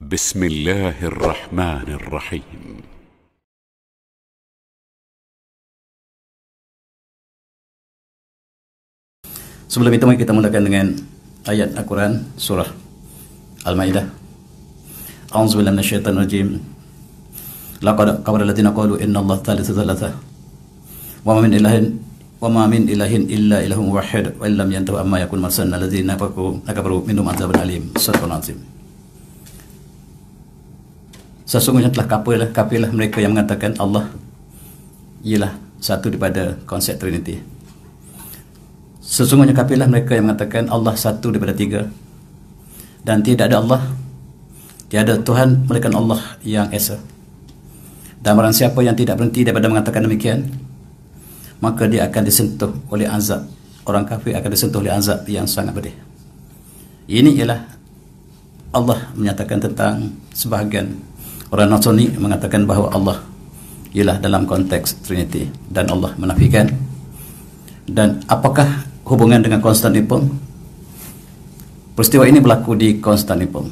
بسم الله الرحمن الرحيم. Sebelum itu mari kita mulakan dengan ayat Al-Quran surah Al-Maidah. A'udzubillahi minasyaitonir rajim. Laqad kafara alladziina qalu innallaha thalithu thalatha wa ma min ilahin illa ilahun wahid wa illam yantahu amma yakun masanna alladziina kafaru minhum adzabun alim. Shadaqallahu azim. Sesungguhnya telah kafirlah mereka yang mengatakan Allah ialah satu daripada konsep Trinity. Sesungguhnya kafirlah mereka yang mengatakan Allah satu daripada tiga dan tidak ada Allah, tiada Tuhan melainkan Allah yang Esa. Dan barang siapa yang tidak berhenti daripada mengatakan demikian, maka dia akan disentuh oleh azab. Orang kafir akan disentuh oleh azab yang sangat pedih. Ini ialah Allah menyatakan tentang sebahagian orang Nasrani mengatakan bahawa Allah ialah dalam konteks Trinity dan Allah menafikan. Dan apakah hubungan dengan Konstantinopel? Peristiwa ini berlaku di Konstantinopel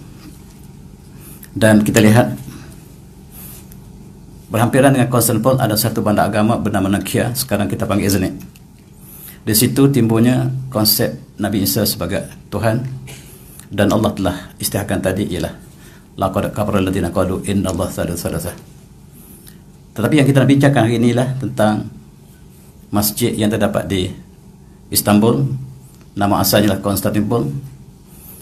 dan kita lihat berhampiran dengan Konstantinopel ada satu bandar agama bernama Nakia, sekarang kita panggil Iznik. Di situ timbulnya konsep Nabi Isa sebagai Tuhan, dan Allah telah istiharkan tadi ialah laqad kafara alladziina qalu innallaha thalithu thalatha. Tetapi yang kita nak bincangkan hari inilah tentang masjid yang terdapat di Istanbul, nama asalnya lah Konstantinopel,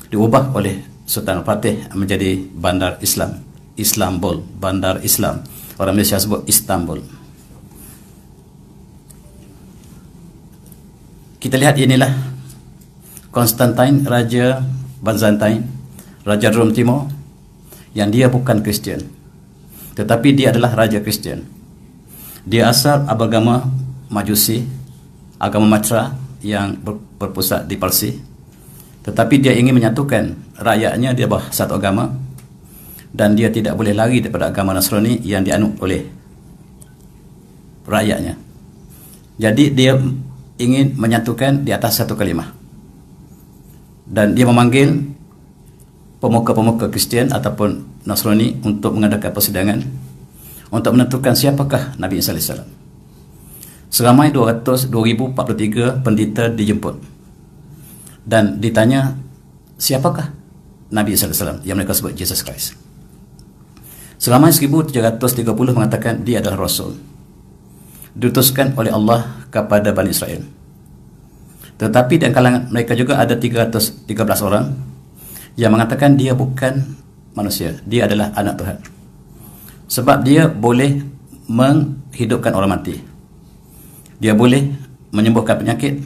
diubah oleh Sultan Al-Fatih menjadi Bandar Islam, Islambol, Bandar Islam. Orang Malaysia sebut Istanbul. Kita lihat inilah Konstantin, Raja Byzantine, Raja Rom Timur, yang dia bukan Kristian, tetapi dia adalah Raja Kristian. Dia asal beragama Majusi, agama Matra yang berpusat di Parsi, tetapi dia ingin menyatukan rakyatnya di bawah satu agama, dan dia tidak boleh lari daripada agama Nasrani yang dianut oleh rakyatnya. Jadi dia ingin menyatukan di atas satu kalimah, dan dia memanggil pemuka-pemuka Kristian ataupun Nasrani untuk mengadakan persidangan untuk menentukan siapakah Nabi Isa AS. Seramai 2,043 pendeta dijemput dan ditanya siapakah Nabi Isa AS yang mereka sebut Jesus Christ. Seramai 1,730 mengatakan dia adalah Rasul, diutuskan oleh Allah kepada Bani Israel. Tetapi di kalangan mereka juga ada 313 orang yang mengatakan dia bukan manusia, dia adalah anak Tuhan, sebab dia boleh menghidupkan orang mati, dia boleh menyembuhkan penyakit.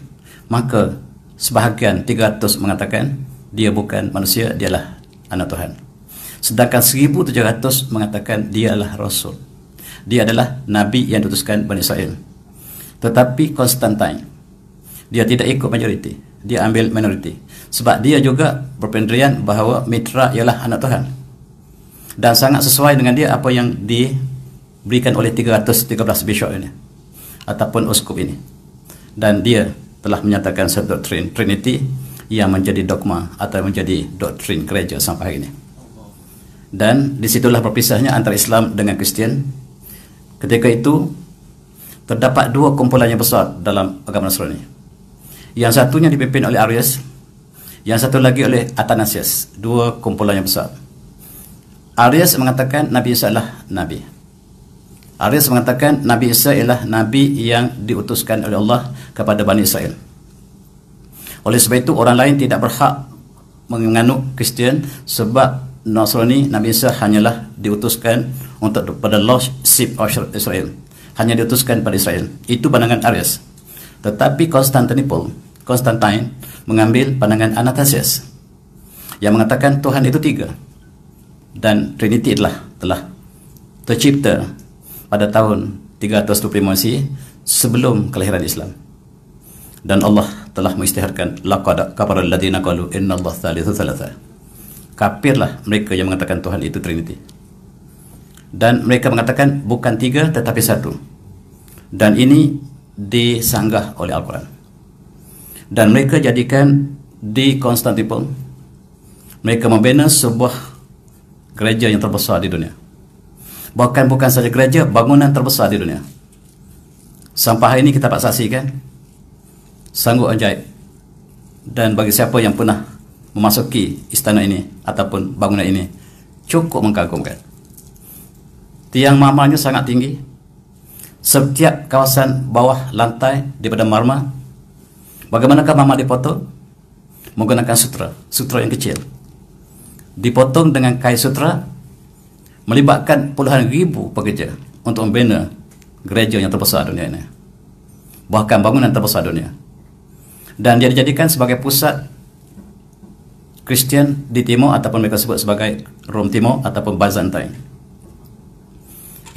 Maka sebahagian 300 mengatakan dia bukan manusia, dialah anak Tuhan. Sedangkan 1,700 mengatakan dia adalah Rasul, dia adalah Nabi yang diutuskan Bani Israel. Tetapi Konstantin, dia tidak ikut majoriti, dia ambil minoriti, sebab dia juga berpendirian bahawa Mitra ialah anak Tuhan, dan sangat sesuai dengan dia apa yang diberikan oleh 313 bishop ini ataupun uskup ini. Dan dia telah menyatakan satu doktrin Trinity yang menjadi dogma atau menjadi doktrin gereja sampai hari ini. Dan disitulah berpisahnya antara Islam dengan Kristian. Ketika itu terdapat dua kumpulan yang besar dalam agama Nasrani. Yang satunya dipimpin oleh Arius, yang satu lagi oleh Athanasius. Dua kumpulan yang besar. Arius mengatakan Nabi Isa adalah Nabi. Arius mengatakan Nabi Isa ialah Nabi yang diutuskan oleh Allah kepada Bani Israel. Oleh sebab itu orang lain tidak berhak menganut Kristian, sebab Nasrani Nabi Isa hanyalah diutuskan untuk pada lost sheep of Israel, hanya diutuskan pada Israel. Itu pandangan Arius. Tetapi Konstantin mengambil pandangan Athanasius yang mengatakan Tuhan itu tiga dan Trinity telah tercipta pada tahun 325 Masih sebelum kelahiran Islam. Dan Allah telah mengisytiharkan laqad kafara alladziina qalu innallaha thalithu thalatha. Kafirlah mereka yang mengatakan Tuhan itu Trinity. Dan mereka mengatakan bukan tiga tetapi satu. Dan ini disanggah oleh Al-Quran. Dan mereka jadikan di Konstantinopel, mereka membina sebuah gereja yang terbesar di dunia. Bahkan bukan saja gereja, bangunan terbesar di dunia. Sampai hari ini kita dapat saksikan, sanggup ajaib. Dan bagi siapa yang pernah memasuki istana ini ataupun bangunan ini, cukup mengagumkan. Tiang marmarnya sangat tinggi. Setiap kawasan bawah lantai daripada marmar. Bagaimanakah marmar dipotong? Menggunakan sutra yang kecil. Dipotong dengan kayu sutra, melibatkan puluhan ribu pekerja untuk membina gereja yang terbesar dunia ini. Bahkan bangunan terbesar dunia. Dan dia dijadikan sebagai pusat Kristian di Timur, ataupun mereka sebut sebagai Rom Timur ataupun Byzantine.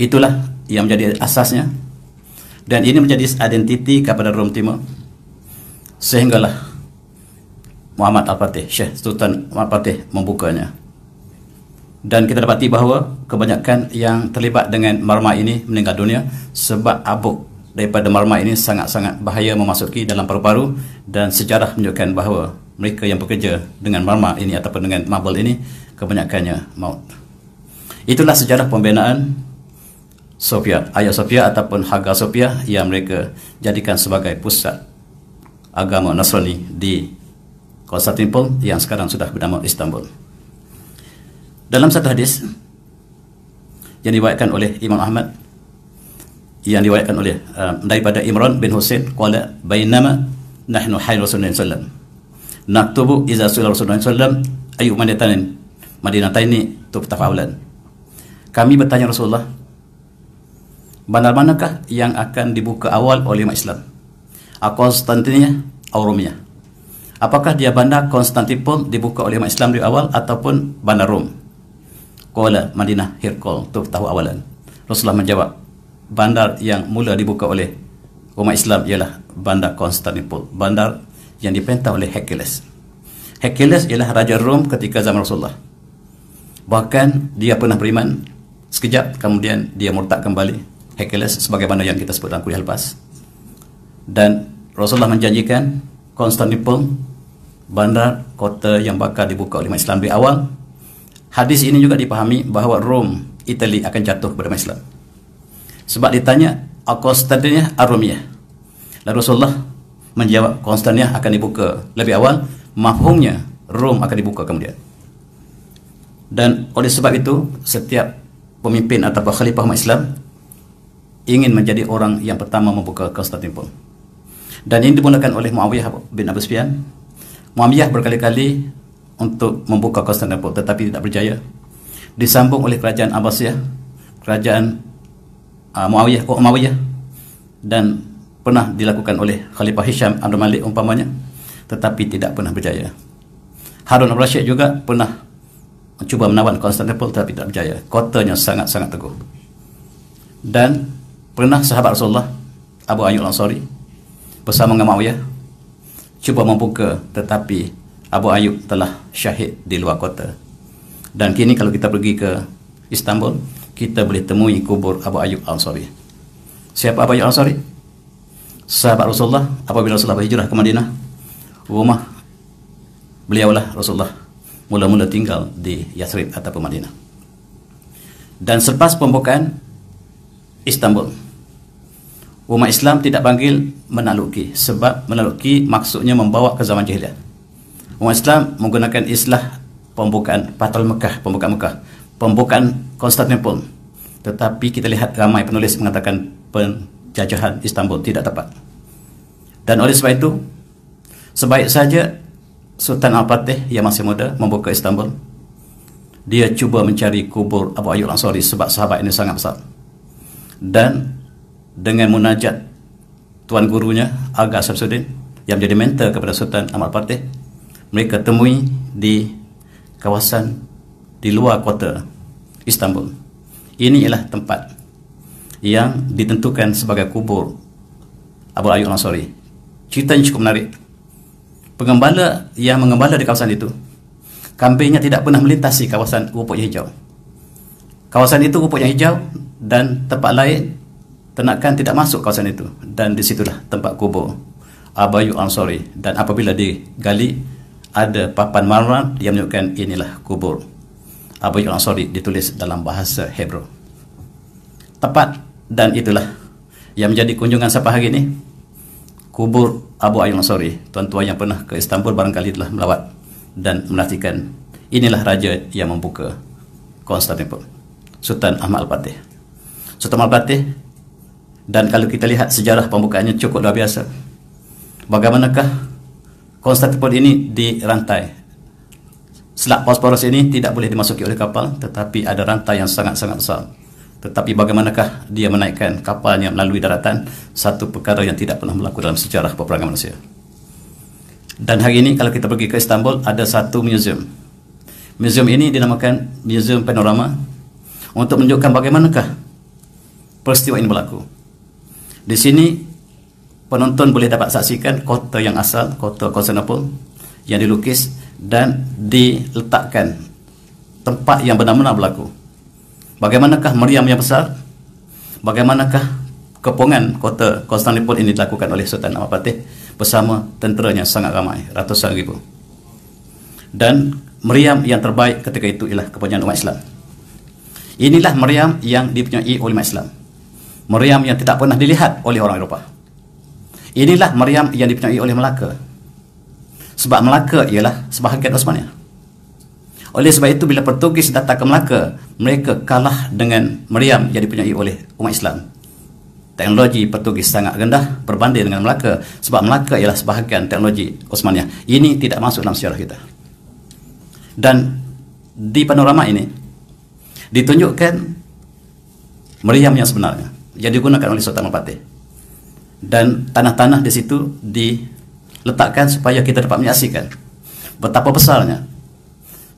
Itulah yang menjadi asasnya, dan ini menjadi identiti kepada Rom Timur, sehinggalah Muhammad Al-Fatih, Syekh Sultan Muhammad Al-Fatih membukanya. Dan kita dapati bahawa kebanyakan yang terlibat dengan marmar ini meninggal dunia sebab abuk daripada marmar ini sangat-sangat bahaya memasuki dalam paru-paru, dan sejarah menunjukkan bahawa mereka yang bekerja dengan marmar ini ataupun dengan marble ini kebanyakannya maut. Itulah sejarah pembinaan Sofia, Hagia Sophia ataupun Hagia Sophia yang mereka jadikan sebagai pusat agama Nasrani di Konstantinopel yang sekarang sudah bernama Istanbul. Dalam satu hadis yang diriwayatkan oleh Imam Ahmad, yang diriwayatkan oleh daripada Imran bin Husain, qala bainama nahnu hayy Rasulullah sallallahu alaihi wasallam naktubu iza su'ila Rasulullah sallallahu alaihi wasallam ayu madinataini tuftahulan. Kami bertanya Rasulullah, bandar manakah yang akan dibuka awal oleh umat Islam? Konstantinia atau Romia? Apakah dia bandar Konstantinopel dibuka oleh umat Islam di awal ataupun bandar Rom? Qala Madinah Hirqal tuftahu awalan. Rasulullah menjawab, bandar yang mula dibuka oleh umat Islam ialah bandar Konstantinopel, bandar yang diperintah oleh Hercules. Hercules ialah raja Rom ketika zaman Rasulullah. Bahkan dia pernah beriman sekejap, kemudian dia murtad kembali. Hercules sebagaimana yang kita sebut dalam kuliah lepas. Dan Rasulullah menjanjikan Konstantinopel, bandar kota yang bakal dibuka oleh umat Islam di awal. Hadis ini juga dipahami bahawa Rom, Itali akan jatuh kepada umat Islam. Sebab ditanya Konstantinia Aromia, lalu Rasulullah menjawab Konstantinia akan dibuka lebih awal, mafhumnya Rom akan dibuka kemudian. Dan oleh sebab itu setiap pemimpin atau khalifah umat Islam ingin menjadi orang yang pertama membuka Konstantinopel. Dan ini dimulakan oleh Muawiyah bin Abu Sufyan. Muawiyah berkali-kali untuk membuka Konstantinopel tetapi tidak berjaya. Disambung oleh kerajaan Abbasiyah, kerajaan Umayyah, dan pernah dilakukan oleh Khalifah Hisham Abdul Malik umpamanya, tetapi tidak pernah berjaya. Harun al-Rashid juga pernah mencuba menawan Konstantinopel tetapi tidak berjaya. Kotanya sangat-sangat teguh. Dan pernah sahabat Rasulullah Abu Ayyub al-Ansari bersama dengan Muawiyah cuba membuka, tetapi Abu Ayyub telah syahid di luar kota. Dan kini kalau kita pergi ke Istanbul, kita boleh temui kubur Abu Ayyub al-Ansari. Siapa Abu Ayyub al-Ansari? Sahabat Rasulullah. Apabila Rasulullah berhijrah ke Madinah, rumah beliaulah Rasulullah mula-mula tinggal di Yathrib ataupun Madinah. Dan selepas pembukaan Istanbul, umat Islam tidak panggil menakluki, sebab menakluki maksudnya membawa ke zaman jahiliah. Umat Islam menggunakan istilah pembukaan Fathul Mekah, pembukaan Konstantinopel. Tetapi kita lihat ramai penulis mengatakan penjajahan Istanbul, tidak tepat. Dan oleh sebab itu, sebaik saja Sultan Al-Fatih yang masih muda membuka Istanbul, dia cuba mencari kubur Abu Ayyub al-Ansari sebab sahabat ini sangat besar. Dan dengan munajat tuan gurunya Agha Syamsuddin yang menjadi mentor kepada Sultan Ahmad Al-Fatih, mereka temui di kawasan di luar kota Istanbul. Ini ialah tempat yang ditentukan sebagai kubur Abu Ayyub al-Ansari. Ceritanya cukup menarik. Pengembala yang mengembala di kawasan itu, kambingnya tidak pernah melintasi kawasan rumput yang hijau. Kawasan itu rumput yang hijau, dan tempat lain ternakan tidak masuk kawasan itu. Dan disitulah tempat kubur Abu Ayyub al-Ansari. Dan apabila digali, ada papan marmer yang menunjukkan inilah kubur Abu Ayyub Al-Ansari ditulis dalam bahasa Hebrew. Tepat, dan itulah yang menjadi kunjungan siapa hari ini. Kubur Abu Ayyub Al-Ansari. Tuan-tuan yang pernah ke Istanbul barangkali telah melawat dan menantikan. Inilah raja yang membuka Konstantinopel, Sultan Ahmad Al-Fatih. Sultan Al-Fatih, dan kalau kita lihat sejarah pembukaannya cukup luar biasa. Bagaimanakah Konstantinopel ini dirantai? Selat Bosporus ini tidak boleh dimasuki oleh kapal, tetapi ada rantai yang sangat-sangat besar. Tetapi bagaimanakah dia menaikkan kapalnya melalui daratan? Satu perkara yang tidak pernah berlaku dalam sejarah peperangan manusia. Dan hari ini kalau kita pergi ke Istanbul, ada satu museum. Museum ini dinamakan Museum Panorama, untuk menunjukkan bagaimanakah peristiwa ini berlaku. Di sini penonton boleh dapat saksikan kota yang asal, kota Konstantinopel yang dilukis dan diletakkan tempat yang benar-benar berlaku. Bagaimanakah meriam yang besar, bagaimanakah kepungan kota Konstantinopel ini dilakukan oleh Sultan Ahmad Fatih bersama tenteranya sangat ramai, ratusan ribu. Dan meriam yang terbaik ketika itu ialah kepunyaan umat Islam. Inilah meriam yang dipunyai oleh umat Islam, meriam yang tidak pernah dilihat oleh orang Eropah. Inilah meriam yang dipunyai oleh Melaka, sebab Melaka ialah sebahagian Osmania. Oleh sebab itu bila Portugis datang ke Melaka, mereka kalah dengan meriam yang dipunyai oleh umat Islam. Teknologi Portugis sangat rendah berbanding dengan Melaka, sebab Melaka ialah sebahagian teknologi Osmania. Ini tidak masuk dalam sejarah kita. Dan di panorama ini ditunjukkan meriam yang sebenarnya yang digunakan oleh Sultan Al-Fatih, dan tanah-tanah di situ diletakkan supaya kita dapat menyaksikan betapa besarnya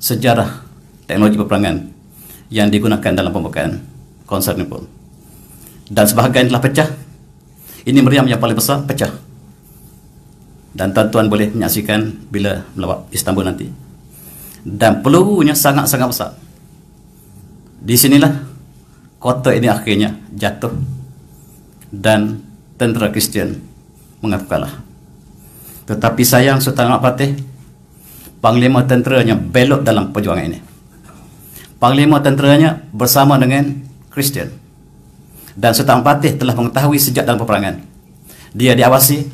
sejarah teknologi peperangan yang digunakan dalam pembukaan Konstantinopel. Dan sebahagian telah pecah. Ini meriam yang paling besar pecah, dan tuan-tuan boleh menyaksikan bila melawat Istanbul nanti. Dan pelurunya sangat-sangat besar. Di sinilah kota ini akhirnya jatuh dan tentera Kristian mengaku kalah. Tetapi sayang Sultan Ahmad Fatih, panglima tenteranya belok dalam perjuangan ini. Panglima tenteranya bersama dengan Kristian. Dan Sultan Ahmad Fatih telah mengetahui sejak dalam peperangan. Dia diawasi,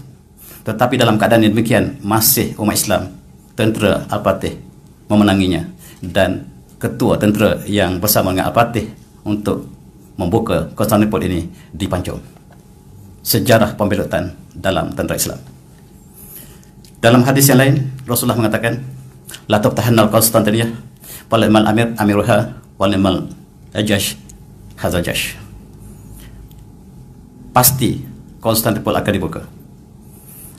tetapi dalam keadaan yang demikian masih umat Islam, tentera Al-Fatih memenanginya, dan ketua tentera yang bersama dengan Al-Fatih untuk membuka Konstantinopel ini dipancung. Sejarah pembelotan dalam tentera Islam. Dalam hadis yang lain, Rasulullah mengatakan, la tuftahannal Konstantiniyah wal imal amir amiruha wal imal ajash hazajash. Pasti Konstantinopel akan dibuka,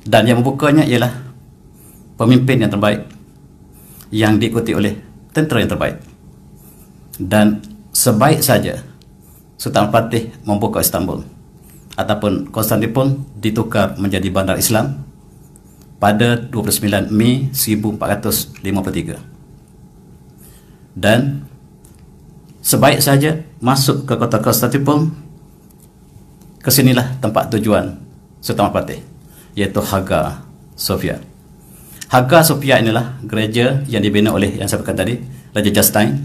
dan yang membukanya ialah pemimpin yang terbaik yang diikuti oleh tentera yang terbaik. Dan sebaik saja Sultan Fatih membuka Istanbul ataupun Konstantinopel ditukar menjadi bandar Islam pada 29 Mei 1453. Dan sebaik saja masuk ke kota Konstantinopel, kesinilah tempat tujuan Sultan Fatih, yaitu Hagia Sophia. Hagia Sophia inilah gereja yang dibina oleh yang saya katakan tadi, Raja Justin.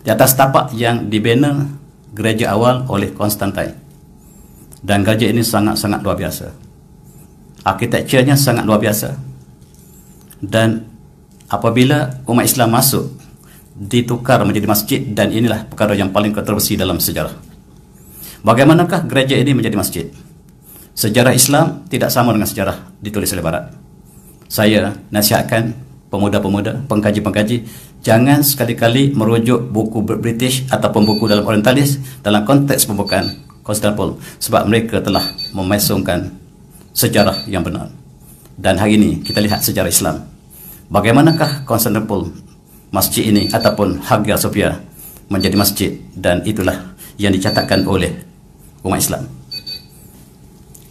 Di atas tapak yang dibina gereja awal oleh Konstantin. Dan gereja ini sangat-sangat luar biasa. Arkitekturnya sangat luar biasa. Dan apabila umat Islam masuk, ditukar menjadi masjid, dan inilah perkara yang paling kontroversi dalam sejarah. Bagaimanakah gereja ini menjadi masjid? Sejarah Islam tidak sama dengan sejarah ditulis oleh Barat. Saya nasihatkan pemuda-pemuda, pengkaji-pengkaji, jangan sekali-kali merujuk buku British ataupun buku dalam Orientalis dalam konteks pembukaan Konstantinopel, sebab mereka telah memesongkan sejarah yang benar. Dan hari ini kita lihat sejarah Islam. Bagaimanakah Konstantinopel, masjid ini ataupun Hagia Sophia menjadi masjid, dan itulah yang dicatatkan oleh umat Islam.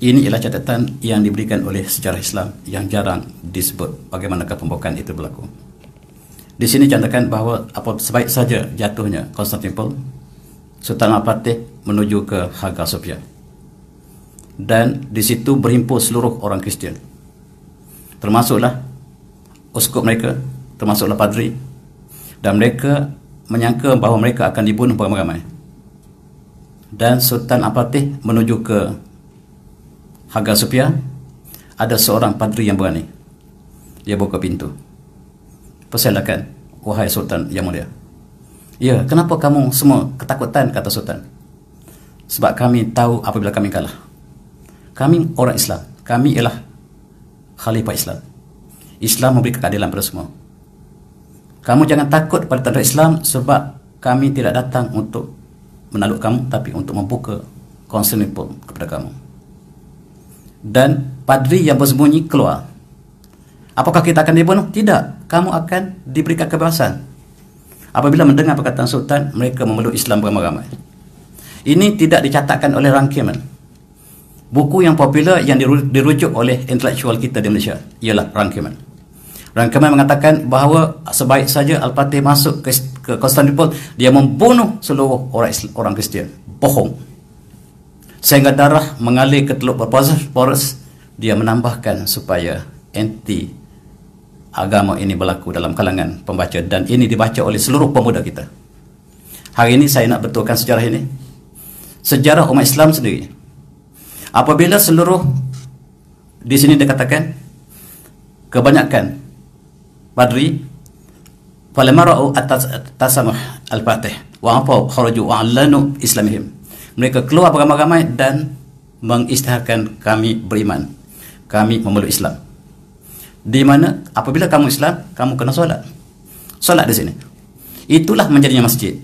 Ini ialah catatan yang diberikan oleh sejarah Islam yang jarang disebut bagaimanakah pembukaan itu berlaku. Di sini cantakan bahawa apa sebaik saja jatuhnya Konstantinopel, Sultan Al-Fatih menuju ke Hagia Sophia. Dan di situ berhimpun seluruh orang Kristian. Termasuklah uskup mereka, termasuklah padri, dan mereka menyangka bahawa mereka akan dibunuh beramai-ramai. Dan Sultan Al-Fatih menuju ke Hagia Sophia. Ada seorang padri yang berani. Dia buka pintu. Persilakan, wahai Sultan yang mulia. Ya, kenapa kamu semua ketakutan, kata Sultan. Sebab kami tahu apabila kami kalah. Kami orang Islam. Kami ialah khalifah Islam. Islam memberi keadilan pada semua. Kamu jangan takut pada tentera Islam, sebab kami tidak datang untuk menakluk kamu, tapi untuk membuka Konstantinopel kepada kamu. Dan padri yang bersembunyi keluar. Apakah kita akan dibunuh? Tidak. Kamu akan diberikan kebebasan. Apabila mendengar perkataan Sultan, mereka memeluk Islam beramai-ramai. Ini tidak dicatatkan oleh rangkaian. Buku yang popular yang dirujuk oleh intelektual kita di Malaysia ialah rangkaian. Rangkaian mengatakan bahawa sebaik saja Al-Fatih masuk ke Konstantinopel, dia membunuh seluruh orang Kristian. Bohong. Sehingga darah mengalir ke teluk Bosporus. Dia menambahkan supaya anti agama ini berlaku dalam kalangan pembaca, dan ini dibaca oleh seluruh pemuda kita. Hari ini saya nak betulkan sejarah ini. Sejarah umat Islam sendiri. Apabila seluruh di sini dikatakan kebanyakan padri falamma ra'u at-tasamuh al-Fatih wa afu kharaju wa 'allanu islamihim. Mereka keluar beramai-ramai dan mengisytiharkan kami beriman. Kami memeluk Islam. Di mana apabila kamu Islam, kamu kena solat. Solat di sini. Itulah menjadinya masjid.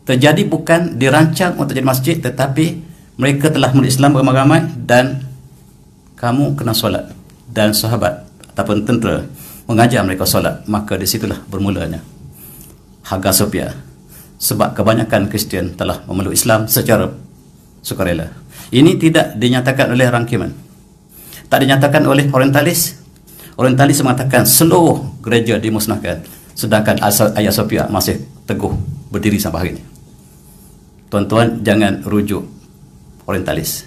Terjadi bukan dirancang untuk jadi masjid, tetapi mereka telah memeluk Islam beramai-ramai dan kamu kena solat. Dan sahabat ataupun tentera mengajar mereka solat. Maka di situlah bermulanya Hagia Sophia. Sebab kebanyakan Kristian telah memeluk Islam secara sukarela. Ini tidak dinyatakan oleh rangkaian. Tak dinyatakan oleh orientalis. Orientalis mengatakan seluruh gereja dimusnahkan, sedangkan Hagia Sophia masih teguh berdiri sampai hari ini. Tuan-tuan, jangan rujuk orientalis.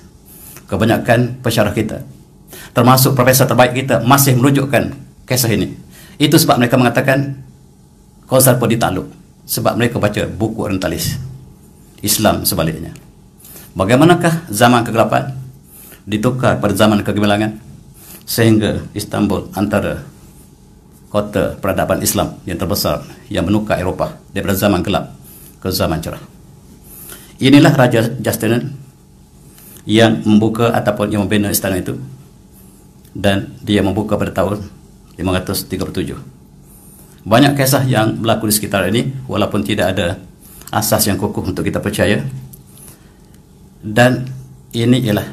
Kebanyakan pensyarah kita, termasuk profesor terbaik kita, masih merujukkan kisah ini. Itu sebab mereka mengatakan Konstantinopel ditakluk. Sebab mereka baca buku orientalis. Islam sebaliknya. Bagaimanakah zaman kegelapan ditukar pada zaman kegemilangan, sehingga Istanbul antara kota peradaban Islam yang terbesar yang menukar Eropah daripada zaman gelap ke zaman cerah. Inilah Raja Justinian yang membuka ataupun yang membina istana itu, dan dia membuka pada tahun 537. Banyak kisah yang berlaku di sekitar ini, walaupun tidak ada asas yang kukuh untuk kita percaya. Dan ini ialah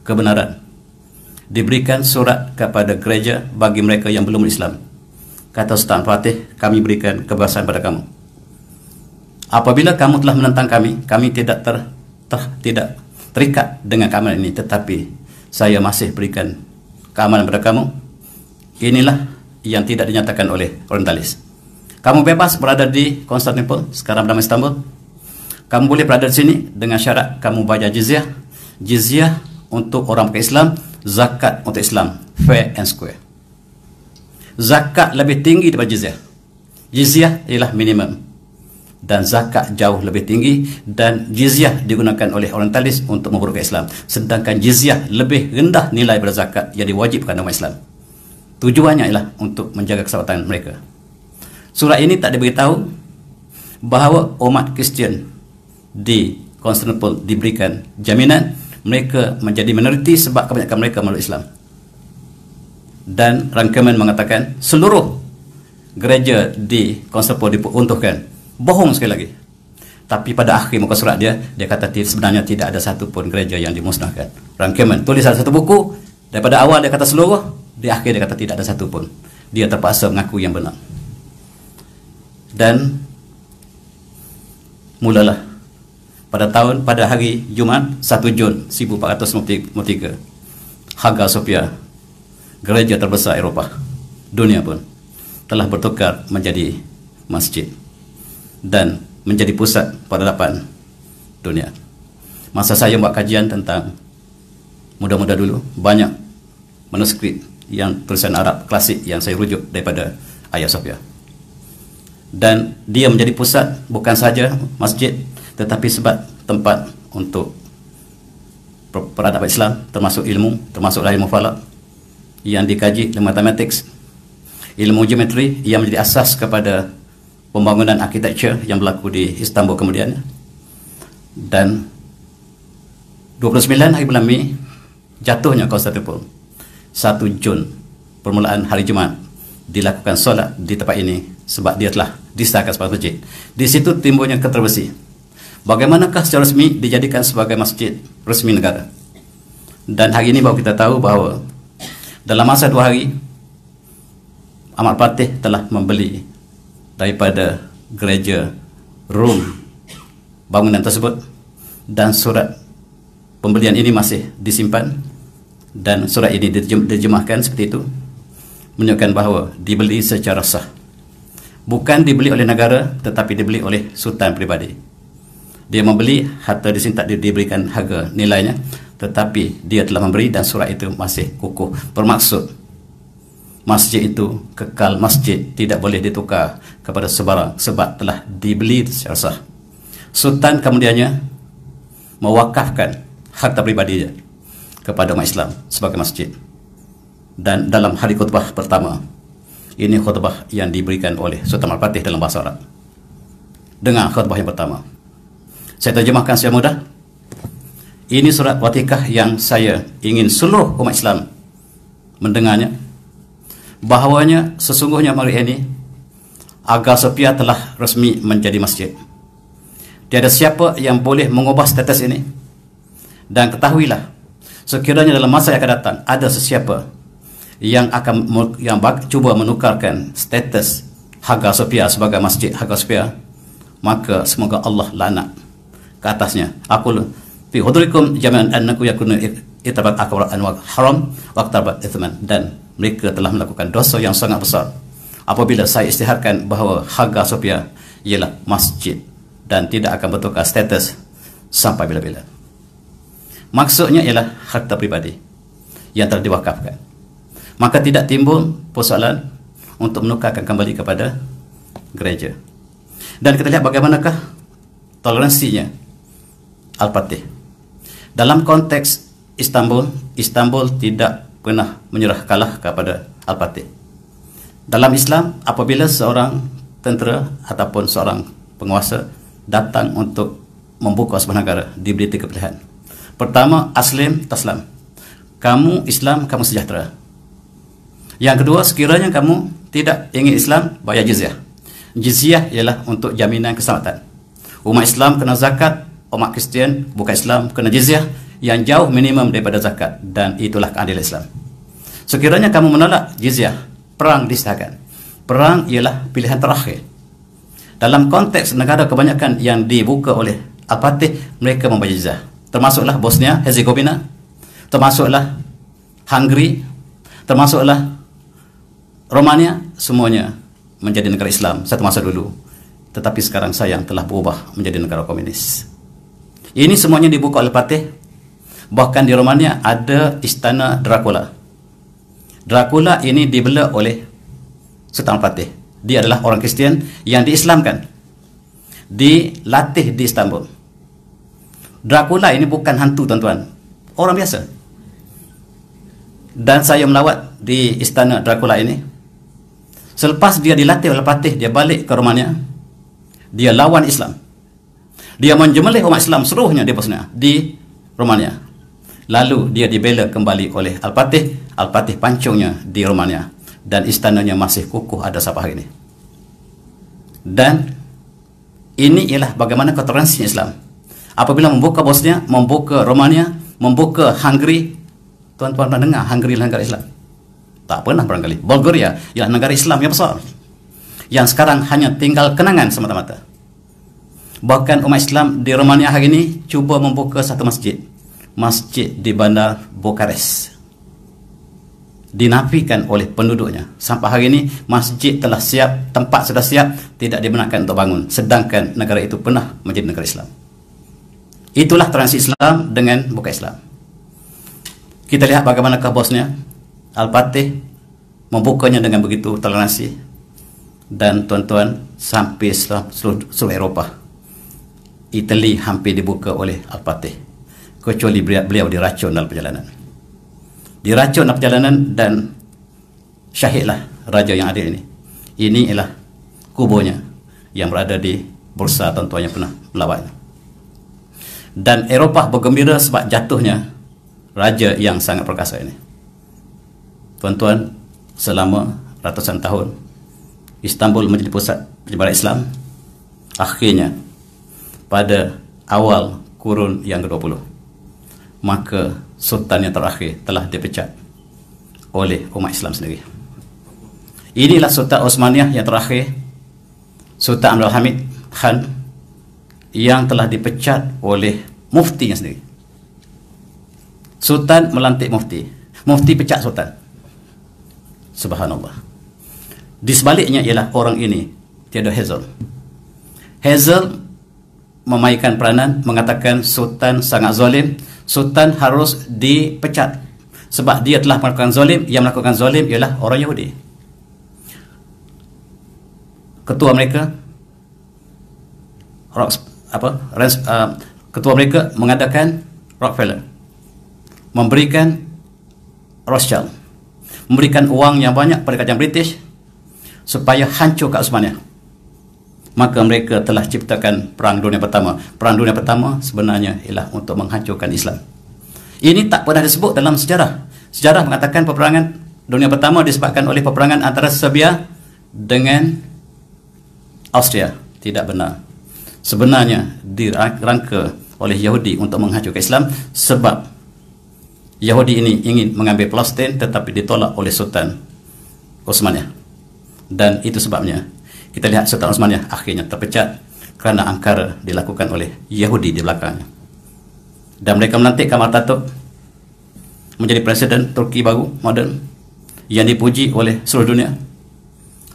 kebenaran. Diberikan surat kepada gereja bagi mereka yang belum Islam. Kata Sultan Fatih, kami berikan kebebasan pada kamu. Apabila kamu telah menentang kami, kami tidak terikat dengan keamanan ini, tetapi saya masih berikan keamanan pada kamu. Inilah yang tidak dinyatakan oleh orientalis. Kamu bebas berada di Konstantinopel, sekarang bernama Istanbul. Kamu boleh berada di sini dengan syarat kamu bayar jizyah. Jizyah untuk orang pakai Islam, zakat untuk Islam, fair and square. Zakat lebih tinggi daripada jizyah. Jizyah ialah minimum, dan zakat jauh lebih tinggi, dan jizyah digunakan oleh orientalis untuk memperbudak Islam, sedangkan jizyah lebih rendah nilai daripada zakat yang diwajibkan umat Islam. Tujuannya ialah untuk menjaga keselamatan mereka. Surat ini tak diberitahu bahawa umat Kristian di Konstantinopel diberikan jaminan mereka menjadi minoriti sebab kebanyakan mereka memeluk Islam. Dan rangkaian mengatakan seluruh gereja di Konstantinopel diperuntukkan. Bohong sekali lagi. Tapi pada akhir muka surat dia kata sebenarnya tidak ada satu pun gereja yang dimusnahkan. Rangkaian tulis satu buku, daripada awal dia kata seluruh, di akhir dia kata tidak ada satu pun. Dia terpaksa mengaku yang benar. Dan mulalah pada hari Jumaat 1 Jun 1453, Hagia Sophia, gereja terbesar Eropah, dunia pun, telah bertukar menjadi masjid dan menjadi pusat peradaban dunia. Masa saya buat kajian tentang muda-muda dulu, banyak manuskrip yang tulisan Arab klasik yang saya rujuk daripada Hagia Sophia. Dan dia menjadi pusat bukan saja masjid, tetapi sebab tempat untuk peradaban Islam, termasuk ilmu, termasuklah ilmu falak yang dikaji, ilmu matematik, ilmu geometri yang menjadi asas kepada pembangunan arkitektur yang berlaku di Istanbul kemudian. Dan 29 hari bulan Mei jatuhnya Konstantinopel, 1 Jun permulaan hari Jumaat dilakukan solat di tempat ini sebab dia telah disahkan sebagai masjid. Di situ timbulnya kontroversi. Bagaimanakah secara resmi dijadikan sebagai masjid resmi negara? Dan hari ini baru kita tahu bahawa dalam masa 2 hari Ahmad Fatih telah membeli daripada gereja Rom bangunan tersebut, dan surat pembelian ini masih disimpan, dan surat ini diterjemahkan seperti itu, menunjukkan bahawa dibeli secara sah. Bukan dibeli oleh negara, tetapi dibeli oleh sultan pribadi. Dia membeli, harta di sini tak diberikan harga nilainya, tetapi dia telah memberi dan surat itu masih kukuh. Bermaksud masjid itu kekal masjid, tidak boleh ditukar kepada sebarang sebab telah dibeli secara sah. Sultan kemudiannya mewakafkan harta pribadinya kepada umat Islam sebagai masjid. Dan dalam hari khutbah pertama, ini khutbah yang diberikan oleh Sultan Al-Fatih dalam bahasa Arab. Dengar khutbah yang pertama. Saya terjemahkan secara mudah. Ini surat watikah yang saya ingin seluruh umat Islam mendengarnya. Bahawanya sesungguhnya hari ini Hagia Sophia telah resmi menjadi masjid. Tiada siapa yang boleh mengubah status ini. Dan ketahuilah, sekiranya dalam masa yang akan datang ada sesiapa yang cuba menukarkan status Hagia Sophia sebagai masjid Hagia Sophia, maka semoga Allah laknat ke atasnya. Aku fi hudurikum jami'an annaku yakunu itabat akbar anwar haram waqtabat ithman, dan mereka telah melakukan dosa yang sangat besar apabila saya isytiharkan bahawa Hagia Sophia ialah masjid dan tidak akan bertukar status sampai bila-bila. Maksudnya ialah harta pribadi yang telah diwakafkan. Maka tidak timbul persoalan untuk menukarkan kembali kepada gereja. Dan kita lihat bagaimanakah toleransinya Al-Fatih. Dalam konteks Istanbul, Istanbul tidak pernah menyerah kalah kepada Al-Fatih. Dalam Islam, apabila seorang tentera ataupun seorang penguasa datang untuk membuka sebuah negara, diberi 3 pilihan. Pertama, aslim taslam. Kamu Islam, kamu sejahtera. Yang kedua, sekiranya kamu tidak ingin Islam, bayar jizyah. Jizyah ialah untuk jaminan keselamatan. Umat Islam kena zakat, umat Kristian bukan Islam kena jizyah yang jauh minimum daripada zakat, dan itulah keadilan Islam. Sekiranya kamu menolak jizyah, perang disahkan. Perang ialah pilihan terakhir. Dalam konteks negara kebanyakan yang dibuka oleh Al-Fatih, mereka membayar jizyah. Termasuklah Bosnia Herzegovina, termasuklah Hungary, termasuklah Romania, semuanya menjadi negara Islam satu masa dulu. Tetapi sekarang sayang telah berubah menjadi negara komunis. Ini semuanya dibuka oleh Fatih. Bahkan di Romania ada istana Dracula. Dracula ini dibela oleh Sultan Fatih. Dia adalah orang Kristian yang diislamkan, dilatih di Istanbul. Dracula ini bukan hantu, tuan-tuan, orang biasa. Dan saya melawat di istana Dracula ini. Selepas dia dilatih oleh Fatih, dia balik ke Romania. Dia lawan Islam. Dia menjemelih umat Islam seluruhnya di Bosnia, di Romania. Lalu dia dibela kembali oleh Al-Fatih. Al-Fatih pancungnya di Romania, dan istananya masih kukuh ada sampai hari ini. Dan ini ialah bagaimana toleransi Islam. Apabila membuka Bosnia, membuka Romania, membuka Hungary. Tuan-tuan pernah dengar Hungary adalah negara Islam? Tak pernah barangkali. Bulgaria ialah negara Islam yang besar, yang sekarang hanya tinggal kenangan semata-mata. Bahkan umat Islam di Romania hari ini cuba membuka satu masjid. Masjid di bandar Bukares. Dinafikan oleh penduduknya. Sampai hari ini masjid telah siap, tempat sudah siap, tidak dibenarkan untuk bangun. Sedangkan negara itu pernah menjadi negara Islam. Itulah transi Islam dengan bukan Islam. Kita lihat bagaimanakah Bosnia. Al-Fatih membukanya dengan begitu toleransi. Dan tuan-tuan, sampai seluruh Eropah, Itali hampir dibuka oleh Al-Fatih, kecuali beliau diracun dalam perjalanan. Diracun dalam perjalanan dan syahidlah raja yang adil ini. Ini ialah kuburnya yang berada di Bursa, tuan-tuan yang pernah melawatnya. Dan Eropah bergembira sebab jatuhnya raja yang sangat perkasa ini. Tuan-tuan, selama ratusan tahun Istanbul menjadi pusat penyebaran Islam. Akhirnya pada awal kurun yang ke-20, maka sultan yang terakhir telah dipecat oleh umat Islam sendiri. Inilah Sultan Osmaniyah yang terakhir, Sultan Abdul Hamid Khan, yang telah dipecat oleh muftinya sendiri. Sultan melantik mufti, mufti pecat sultan. Subhanallah. Di sebaliknya ialah orang ini, Theodor Herzl. Herzl memainkan peranan, mengatakan sultan sangat zalim, sultan harus dipecat sebab dia telah melakukan zalim. Yang melakukan zalim ialah orang Yahudi. Ketua mereka ketua mereka mengadakan Rockefeller, memberikan Rothschild, memberikan uang yang banyak pada kerajaan British supaya hancur ke Osmaniyah. Maka mereka telah ciptakan Perang Dunia Pertama. Perang Dunia Pertama sebenarnya ialah untuk menghancurkan Islam. Ini tak pernah disebut dalam sejarah. Sejarah mengatakan peperangan Dunia Pertama disebabkan oleh peperangan antara Serbia dengan Austria. Tidak benar. Sebenarnya dirangka oleh Yahudi untuk menghancurkan Islam, sebab Yahudi ini ingin mengambil Palestin tetapi ditolak oleh Sultan Osmaniyah. Dan itu sebabnya kita lihat Sultan Osmaniyah akhirnya terpecat kerana angkara dilakukan oleh Yahudi di belakangnya. Dan mereka melantik Kemal Atatürk menjadi presiden Turki baru moden yang dipuji oleh seluruh dunia.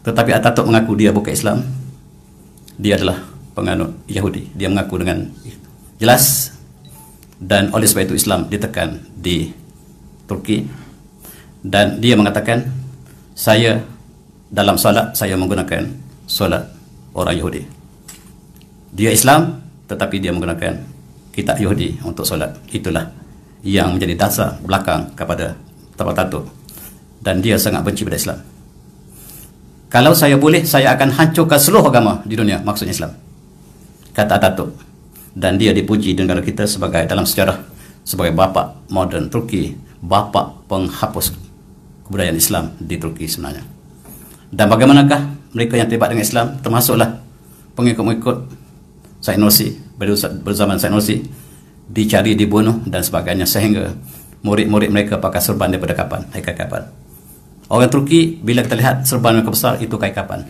Tetapi Atatürk mengaku dia bukan Islam, dia adalah penganut Yahudi. Dia mengaku dengan jelas, dan oleh sebab itu Islam ditekan di Turki. Dan dia mengatakan, saya dalam solat saya menggunakan solat orang Yahudi. Dia Islam tetapi dia menggunakan kitab Yahudi untuk solat. Itulah yang menjadi dasar belakang kepada Atatürk, dan dia sangat benci pada Islam. Kalau saya boleh, saya akan hancurkan seluruh agama di dunia, maksudnya Islam, kata Atatürk. Dan dia dipuji di negara kita sebagai, dalam sejarah, sebagai bapa moden Turki, bapa penghapus kebudayaan Islam di Turki sebenarnya. Dan bagaimanakah mereka yang terlibat dengan Islam, termasuklah pengikut-pengikut Said Nursi, berzaman Said Nursi, dicari, dibunuh dan sebagainya, sehingga murid-murid mereka pakai serban daripada kapan, hai kapan. Orang Turki, bila kita lihat serban mereka besar, itu kai kapan.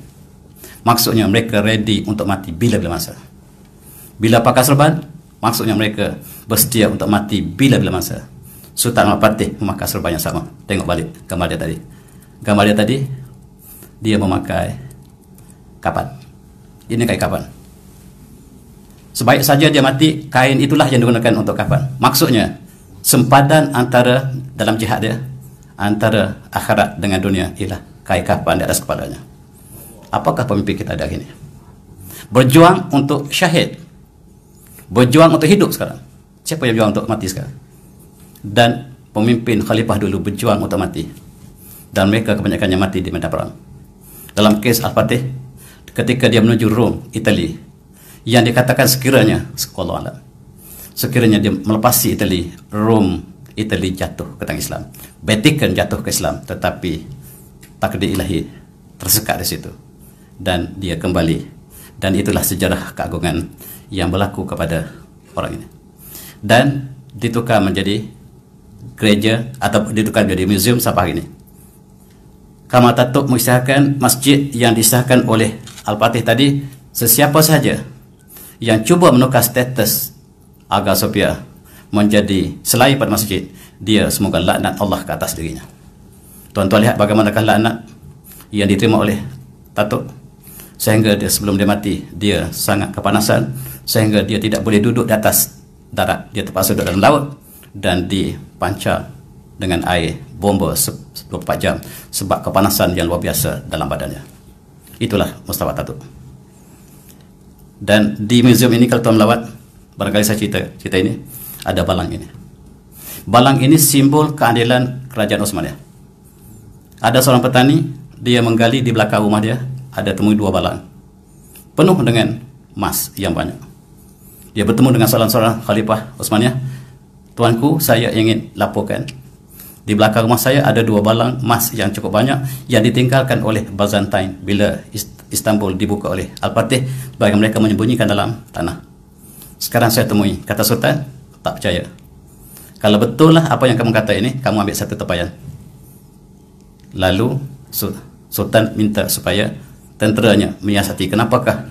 Maksudnya mereka ready untuk mati bila-bila masa. Bila pakai serban, maksudnya mereka bersedia untuk mati bila-bila masa. Sultan Al-Fatih memakai serban yang sama. Tengok balik gambar dia tadi. Gambar dia tadi, dia memakai kapan. Ini kain kapan. Sebaik saja dia mati, kain itulah yang digunakan untuk kapan. Maksudnya, sempadan antara, dalam jihad dia, antara akhirat dengan dunia ialah kain kapan di atas kepalanya. Apakah pemimpin kita ada hari ini? Berjuang untuk syahid, berjuang untuk hidup sekarang. Siapa yang berjuang untuk mati sekarang? Dan pemimpin khalifah dulu berjuang untuk mati, dan mereka kebanyakannya mati di medan perang. Dalam kes Al-Fatih, ketika dia menuju Rom, Itali, yang dikatakan sekiranya, sekiranya dia melepasi Itali, Rom, Itali jatuh ke tangan Islam, Vatikan jatuh ke Islam, tetapi takdir ilahi tersekat di situ, dan dia kembali. Dan itulah sejarah keagungan yang berlaku kepada orang ini, dan ditukar menjadi gereja atau ditukar menjadi museum sampai hari ini. Kemal Atatürk mengisahkan masjid yang disahkan oleh Al-Fatih tadi, sesiapa saja yang cuba menukar status Hagia Sophia menjadi selain pada masjid, dia semoga laknat Allah ke atas dirinya. Tuan-tuan lihat bagaimanakah laknat yang diterima oleh Atatürk, sehingga dia sebelum dia mati, dia sangat kepanasan, sehingga dia tidak boleh duduk di atas darat, dia terpaksa duduk dalam laut dan dipancar dengan air bomba 24 jam sebab kepanasan yang luar biasa dalam badannya. Itulah Mustafa Ataturk. Dan di museum ini kalau tuan melawat, barangkali saya cerita ini, ada balang ini. Balang ini simbol keadilan kerajaan Osmaniyah. Ada seorang petani, dia menggali di belakang rumah dia, ada temui 2 balang penuh dengan emas yang banyak. Dia bertemu dengan seorang khalifah Osmaniyah. Tuanku, saya ingin laporkan, di belakang rumah saya ada 2 balang emas yang cukup banyak yang ditinggalkan oleh Byzantine bila Istanbul dibuka oleh Al-Fatih bagi mereka menyembunyikan dalam tanah. Sekarang saya temui, kata Sultan, tak percaya. Kalau betul lah apa yang kamu kata ini, kamu ambil satu tempayan. Lalu Sultan minta supaya tenteranya menyiasati kenapakah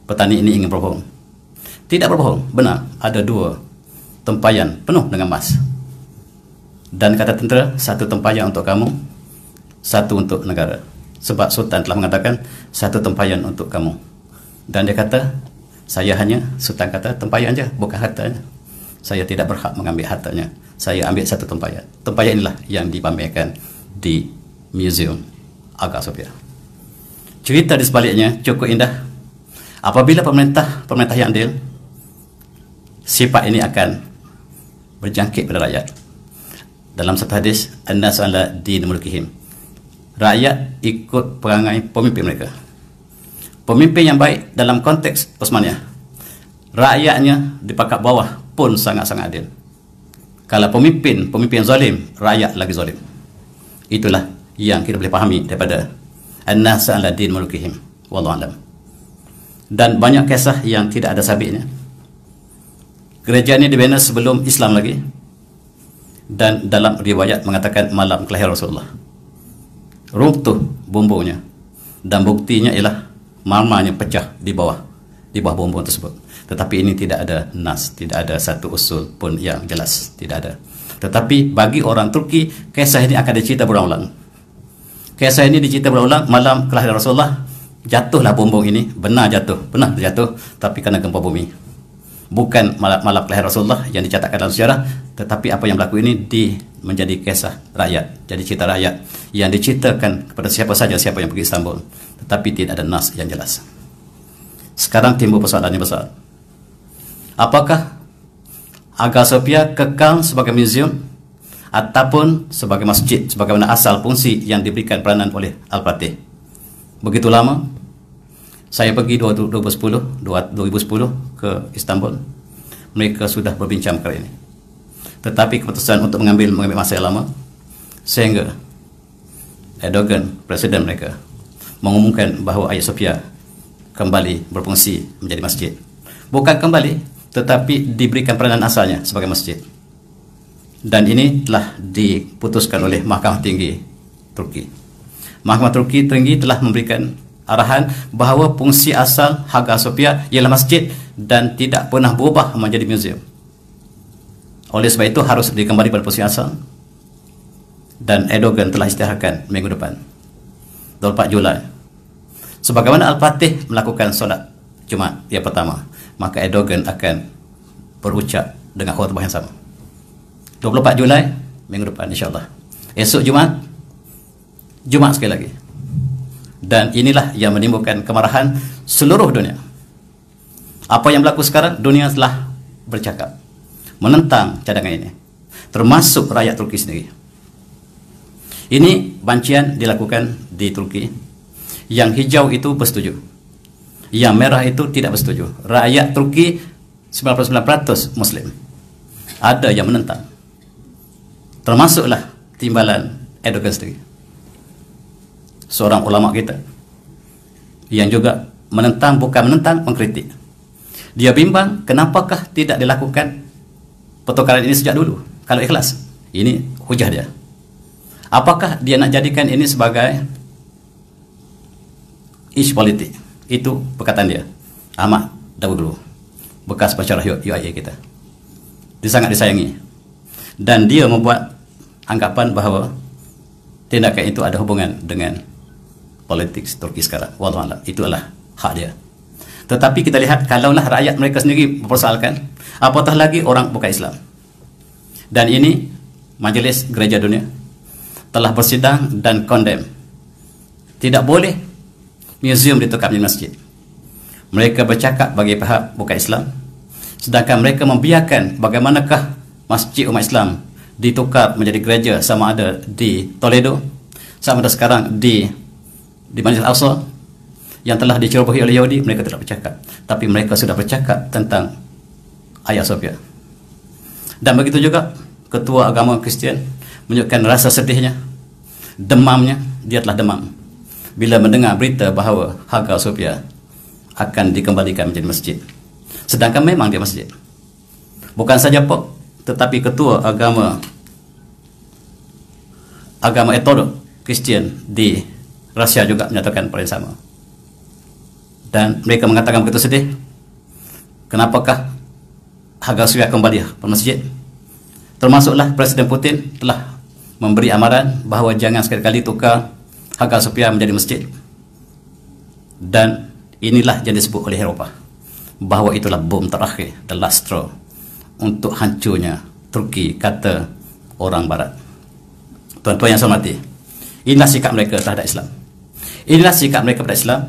petani ini ingin berbohong. Tidak berbohong, benar, ada 2 tempayan penuh dengan emas. Dan kata tentera, 1 tempayan untuk kamu, 1 untuk negara. Sebab Sultan telah mengatakan 1 tempayan untuk kamu. Dan dia kata, saya hanya, Sultan kata, tempayan saja, bukan hartanya. Saya tidak berhak mengambil hartanya. Saya ambil 1 tempayan. Tempayan inilah yang dipamerkan di Museum Hagia Sophia. Cerita di sebaliknya cukup indah. Apabila pemerintah yang adil, sifat ini akan berjangkit pada rakyat. Dalam satu hadis, an-nasu ala din mulkihim. Rakyat ikut perangai pemimpin mereka. Pemimpin yang baik dalam konteks Osmaniyah, rakyatnya di pangkat bawah pun sangat-sangat adil. Kalau pemimpin zalim, rakyat lagi zalim. Itulah yang kita boleh pahami daripada an-nasu ala din mulkihim. Wallahu a'lam. Dan banyak kisah yang tidak ada sabitnya. Gereja ini dibina sebelum Islam lagi, dan dalam riwayat mengatakan malam kelahiran Rasulullah. Runtuh bumbungnya, dan buktinya ialah marmarnya pecah di bawah bumbung tersebut. Tetapi ini tidak ada nas, tidak ada satu usul pun yang jelas, tidak ada. Tetapi bagi orang Turki, kisah ini akan dicerita berulang-ulang. Kisah ini dicerita berulang-ulang. Malam kelahiran Rasulullah, jatuhlah bumbung ini, benar terjatuh, tapi kena gempa bumi. Bukan malam kelahiran Rasulullah yang dicatatkan dalam sejarah, tetapi apa yang berlaku ini menjadi kisah rakyat, jadi cerita rakyat yang diceritakan kepada siapa saja, siapa yang pergi Istanbul, tetapi tidak ada nas yang jelas. Sekarang timbul persoalan yang besar. Apakah Hagia Sophia kekal sebagai museum ataupun sebagai masjid, sebagaimana asal fungsi yang diberikan peranan oleh Al-Fatih? Begitu lama. Saya pergi 2010 ke Istanbul. Mereka sudah berbincang perkara ini. Tetapi keputusan untuk mengambil masa yang lama, sehingga Erdogan, presiden mereka, mengumumkan bahawa Hagia Sophia kembali berfungsi menjadi masjid. Bukan kembali, tetapi diberikan peranan asalnya sebagai masjid. Dan ini telah diputuskan oleh Mahkamah Tinggi Turki. Mahkamah Turki Tinggi telah memberikan arahan bahawa fungsi asal Hagia Sophia ialah masjid dan tidak pernah berubah menjadi museum. Oleh sebab itu harus dikembali pada fungsi asal. Dan Erdogan telah isytiharkan minggu depan, 24 Julai. Sebagaimana Al-Fatih melakukan solat Jumaat yang pertama, maka Erdogan akan berucap dengan khutbah yang sama. 24 Julai minggu depan insya-Allah. Esok Jumaat sekali lagi. Dan inilah yang menimbulkan kemarahan seluruh dunia. Apa yang berlaku sekarang, dunia telah bercakap menentang cadangan ini, termasuk rakyat Turki sendiri. Ini bancian dilakukan di Turki. Yang hijau itu bersetuju, yang merah itu tidak bersetuju. Rakyat Turki 99% Muslim. Ada yang menentang, termasuklah timbalan Erdogan sendiri, seorang ulama kita yang juga menentang, bukan menentang, mengkritik. Dia bimbang kenapakah tidak dilakukan pertukaran ini sejak dulu kalau ikhlas. Ini hujah dia. Apakah dia nak jadikan ini sebagai isu politik? Itu perkataan dia, Ahmad Davutoglu, bekas pensyarah UIA kita. Dia sangat disayangi, dan dia membuat anggapan bahawa tindakan itu ada hubungan dengan politik Turki sekarang. Wallahu a'lam, itu adalah hak dia. Tetapi kita lihat, kalaulah rakyat mereka sendiri mempersoalkan, apatah lagi orang bukan Islam. Dan ini Majlis Gereja Dunia telah bersidang dan kondem. Tidak boleh museum ditukar menjadi masjid. Mereka bercakap bagi pihak bukan Islam, sedangkan mereka membiarkan bagaimanakah masjid umat Islam ditukar menjadi gereja, sama ada di Toledo, sama ada sekarang di Masjid Al-Aqsa yang telah dicerobohi oleh Yahudi. Mereka tidak bercakap, tapi mereka sudah bercakap tentang Hagia Sophia. Dan begitu juga ketua agama Kristian menunjukkan rasa sedihnya, demamnya. Dia telah demam bila mendengar berita bahawa Hagia Sophia akan dikembalikan menjadi masjid, sedangkan memang dia masjid. Bukan saja Pop, tetapi ketua agama Ortodoks Kristian di Rusia juga menyatakan perkara yang sama. Dan mereka mengatakan begitu sedih, kenapakah Hagia Sophia kembali ke masjid? Termasuklah Presiden Putin telah memberi amaran bahawa jangan sekali-kali tukar Hagia Sophia menjadi masjid. Dan inilah yang disebut oleh Eropah bahawa itulah bom terakhir, the last straw, untuk hancurnya Turki, kata orang Barat. Tuan-tuan yang saya hormati, inilah sikap mereka terhadap Islam. Inilah sikap mereka pada Islam.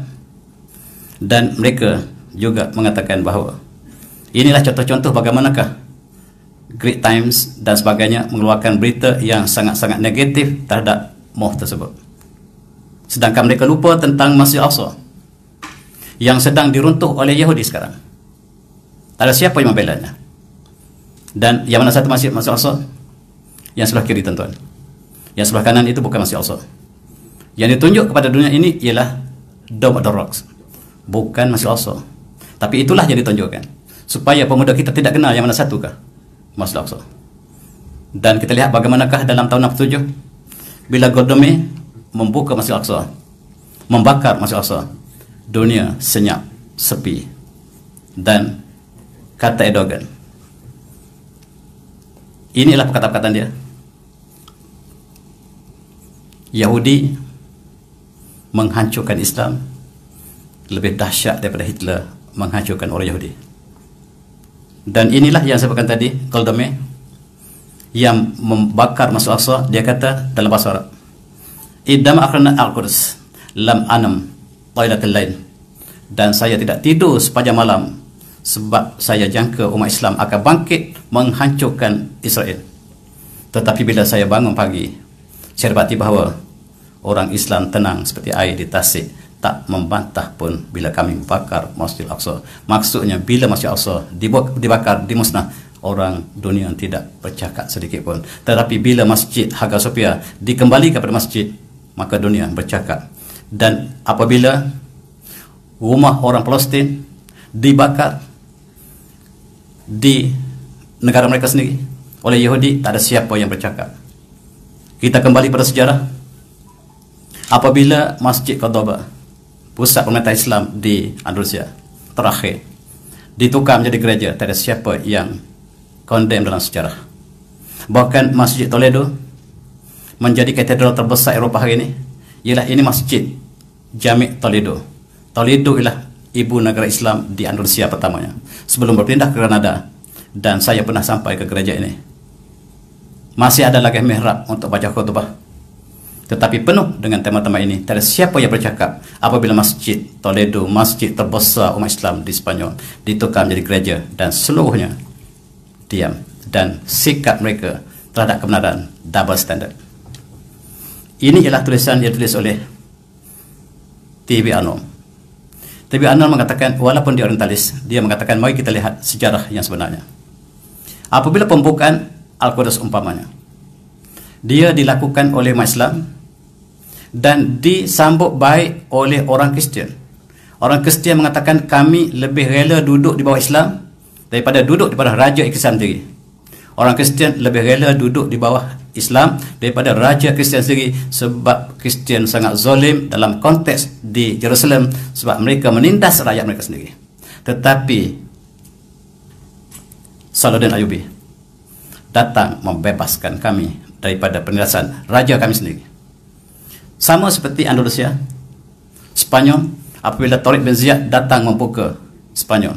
Dan mereka juga mengatakan bahawa inilah contoh-contoh bagaimanakah Great Times dan sebagainya mengeluarkan berita yang sangat-sangat negatif terhadap moh tersebut. Sedangkan mereka lupa tentang Masjid Al-Aqsa yang sedang diruntuh oleh Yahudi sekarang. Tak ada siapa yang membelanya. Dan yang mana satu Masjid Al-Aqsa? Yang sebelah kiri, tuan-tuan. Yang sebelah kanan itu bukan Masjid Al-Aqsa. Yang ditunjuk kepada dunia ini ialah Dome of the Rocks, bukan Masjid Al-Aqsa. Tapi itulah yang ditunjukkan supaya pemuda kita tidak kenal yang mana satukah Masjid Al-Aqsa. Dan kita lihat bagaimanakah dalam tahun 67 bila Golda Meir membuka Masjid Al-Aqsa, membakar Masjid Al-Aqsa, dunia senyap, sepi. Dan kata Erdogan, inilah perkataan dia, Yahudi menghancurkan Islam lebih dahsyat daripada Hitler menghancurkan orang Yahudi. Dan inilah yang saya sebutkan tadi, Golda Meir yang membakar Masjid Al-Aqsa. Dia kata dalam bahasa Arab, idam akhrana al-Quds lam anam tailatul lain, dan saya tidak tidur sepanjang malam sebab saya jangka umat Islam akan bangkit menghancurkan Israel. Tetapi bila saya bangun pagi, saya dapati bahawa orang Islam tenang seperti air di tasik, tak membantah pun bila kami membakar Masjid Al-Aqsa. Maksudnya bila Masjid Al-Aqsa dibakar, dimusnah, orang dunia tidak bercakap sedikit pun. Tetapi bila Masjid Hagia Sophia dikembalikan kepada masjid, maka dunia bercakap. Dan apabila rumah orang Palestin dibakar di negara mereka sendiri oleh Yahudi, tak ada siapa yang bercakap. Kita kembali pada sejarah. Apabila Masjid Cordoba, pusat pemerintahan Islam di Andalusia terakhir, ditukar menjadi gereja, tak ada siapa yang condemn dalam sejarah. Bahkan Masjid Toledo menjadi katedral terbesar Eropah hari ini. Ialah ini Masjid Jami' Toledo. Toledo ialah ibu negara Islam di Andalusia pertamanya sebelum berpindah ke Granada. Dan saya pernah sampai ke gereja ini. Masih ada lagi mihrab untuk baca khutbah, tetapi penuh dengan tema-tema ini. Tak ada siapa yang bercakap apabila Masjid Toledo, masjid terbesar umat Islam di Spanyol, ditukar menjadi gereja, dan seluruhnya diam. Dan sikap mereka terhadap kebenaran double standard. Ini ialah tulisan yang ditulis oleh T.B. Arnold. T.B. Arnold mengatakan, walaupun dia orientalis, dia mengatakan mari kita lihat sejarah yang sebenarnya. Apabila pembukaan Al-Quds umpamanya, dia dilakukan oleh umat Islam dan disambut baik oleh orang Kristian. Orang Kristian mengatakan kami lebih rela duduk di bawah Islam daripada duduk di bawah Raja Islam sendiri. Orang Kristian lebih rela duduk di bawah Islam daripada Raja Kristian sendiri, sebab Kristian sangat zalim dalam konteks di Jerusalem, sebab mereka menindas rakyat mereka sendiri. Tetapi Salahuddin Ayyubi datang membebaskan kami daripada penindasan raja kami sendiri. Sama seperti Andalusia, Spanyol, apabila Tariq bin Ziyad datang membuka Spanyol,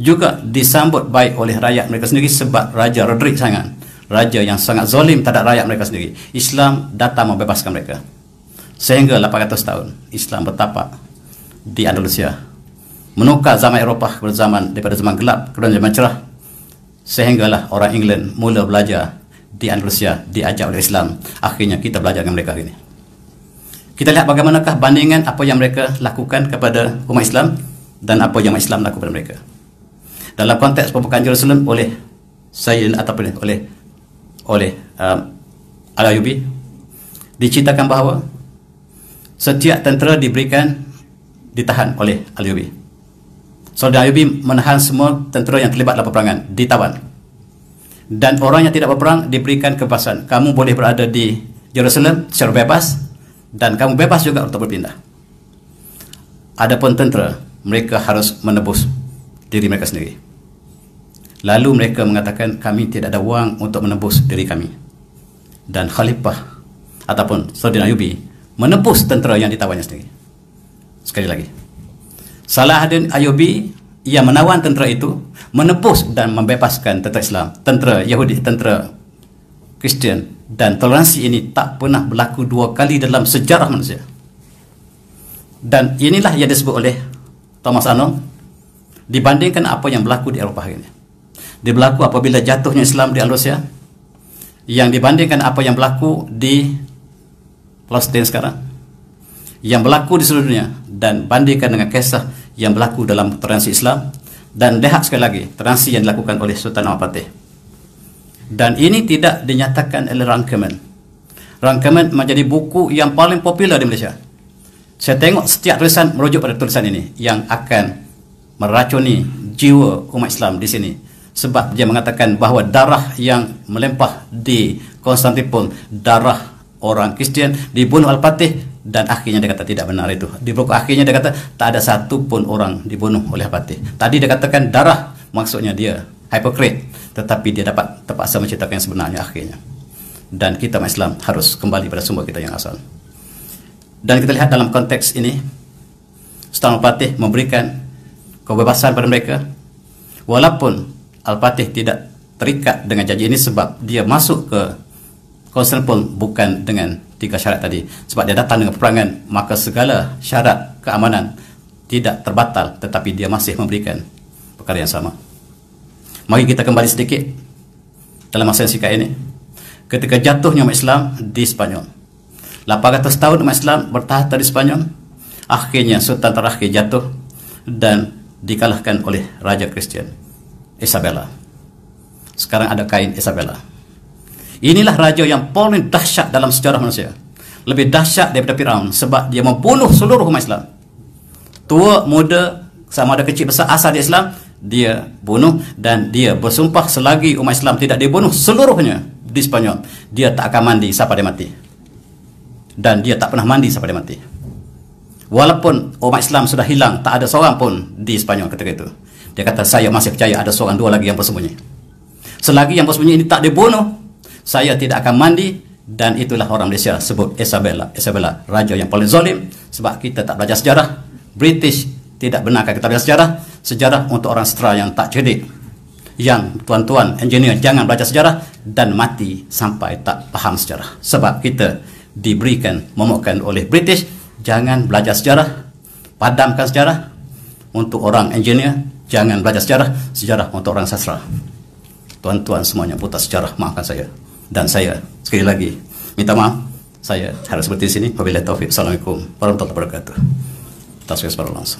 juga disambut baik oleh rakyat mereka sendiri, sebab Raja Rodrik sangat, raja yang sangat zalim terhadap rakyat mereka sendiri. Islam datang membebaskan mereka. Sehingga 800 tahun Islam bertapak di Andalusia, menukar zaman Eropah kepada zaman, daripada zaman gelap kepada zaman cerah, sehinggalah orang England mula belajar di Andalusia, diajak oleh Islam. Akhirnya kita belajar dengan mereka hari ini. Kita lihat bagaimanakah bandingan apa yang mereka lakukan kepada umat Islam dan apa yang umat Islam lakukan kepada mereka. Dalam konteks pembukaan Jerusalem oleh Sayyid ataupun oleh Al-Ayyubi, diceritakan bahawa setiap tentera ditahan oleh Al-Ayyubi. Saudara Al-Ayyubi menahan semua tentera yang terlibat dalam peperangan, ditawan. Dan orang yang tidak berperang diberikan kebebasan. Kamu boleh berada di Jerusalem secara bebas, dan kamu bebas juga untuk berpindah. Adapun tentera, mereka harus menebus diri mereka sendiri. Lalu mereka mengatakan, kami tidak ada wang untuk menebus diri kami. Dan Khalifah ataupun Sayyidina Ayyubi menebus tentera yang ditawannya sendiri. Sekali lagi, Salahuddin Ayyubi yang menawan tentera itu, menebus dan membebaskan tentera Islam, tentera Yahudi, tentera Kristian. Dan toleransi ini tak pernah berlaku dua kali dalam sejarah manusia. Dan inilah yang disebut oleh Thomas Arnold, dibandingkan apa yang berlaku di Eropah hari ini. Dia berlaku apabila jatuhnya Islam di Andalusia, yang dibandingkan apa yang berlaku di Palestin sekarang, yang berlaku di seluruh dunia, dan bandingkan dengan kisah yang berlaku dalam toleransi Islam. Dan lihat sekali lagi toleransi yang dilakukan oleh Sultan Ahmad Fatih. Dan ini tidak dinyatakan oleh Rangkamen. Rangkamen menjadi buku yang paling popular di Malaysia. Saya tengok setiap tulisan merujuk pada tulisan ini yang akan meracuni jiwa umat Islam di sini. Sebab dia mengatakan bahawa darah yang melempah di Konstantinopel, darah orang Kristian, dibunuh Al-Fatih. Dan akhirnya dia kata tidak benar itu. Di buku akhirnya dia kata tak ada satu pun orang dibunuh oleh Al-Fatih. Tadi dia katakan darah, maksudnya dia hypocrite, tetapi dia dapat terpaksa menceritakan yang sebenarnya akhirnya. Dan kita umat Islam harus kembali pada sumber kita yang asal. Dan kita lihat dalam konteks ini, Sultan Al-Fatih memberikan kebebasan pada mereka, walaupun Al-Fatih tidak terikat dengan janji ini, sebab dia masuk ke Konstantinopel bukan dengan 3 syarat tadi. Sebab dia datang dengan peperangan, maka segala syarat keamanan tidak terbatal, tetapi dia masih memberikan perkara yang sama. Mari kita kembali sedikit dalam masa yang singkat ini. Ketika jatuhnya umat Islam di Spanyol, 800 tahun umat Islam bertahta di Spanyol, akhirnya Sultan terakhir jatuh dan dikalahkan oleh Raja Kristian, Isabella. Sekarang ada kain Isabella. Inilah raja yang paling dahsyat dalam sejarah manusia. Lebih dahsyat daripada Firaun, sebab dia membunuh seluruh umat Islam. Tua, muda, sama ada kecil besar, asal di Islam, dia bunuh. Dan dia bersumpah selagi umat Islam tidak dibunuh seluruhnya di Spanyol, dia tak akan mandi sampai dia mati. Dan dia tak pernah mandi sampai dia mati. Walaupun umat Islam sudah hilang, tak ada seorang pun di Spanyol ketika itu. Dia kata, saya masih percaya ada seorang dua lagi yang bersembunyi. Selagi yang bersembunyi ini tak dibunuh, saya tidak akan mandi. Dan itulah orang Malaysia sebut Isabella, raja yang paling zalim. Sebab kita tak belajar sejarah. British tidak benarkan kita belajar sejarah. Sejarah untuk orang setera yang tak cerdik, yang tuan-tuan engineer jangan belajar sejarah dan mati sampai tak faham sejarah. Sebab kita diberikan momokkan oleh British, jangan belajar sejarah, padamkan sejarah. Untuk orang engineer jangan belajar sejarah, sejarah untuk orang sastra. Tuan-tuan semuanya buta sejarah, maafkan saya. Dan saya sekali lagi minta maaf, saya harus berhenti di sini. Wabillahi taufiq. Assalamualaikum warahmatullahi wabarakatuh. Tasbih langsung.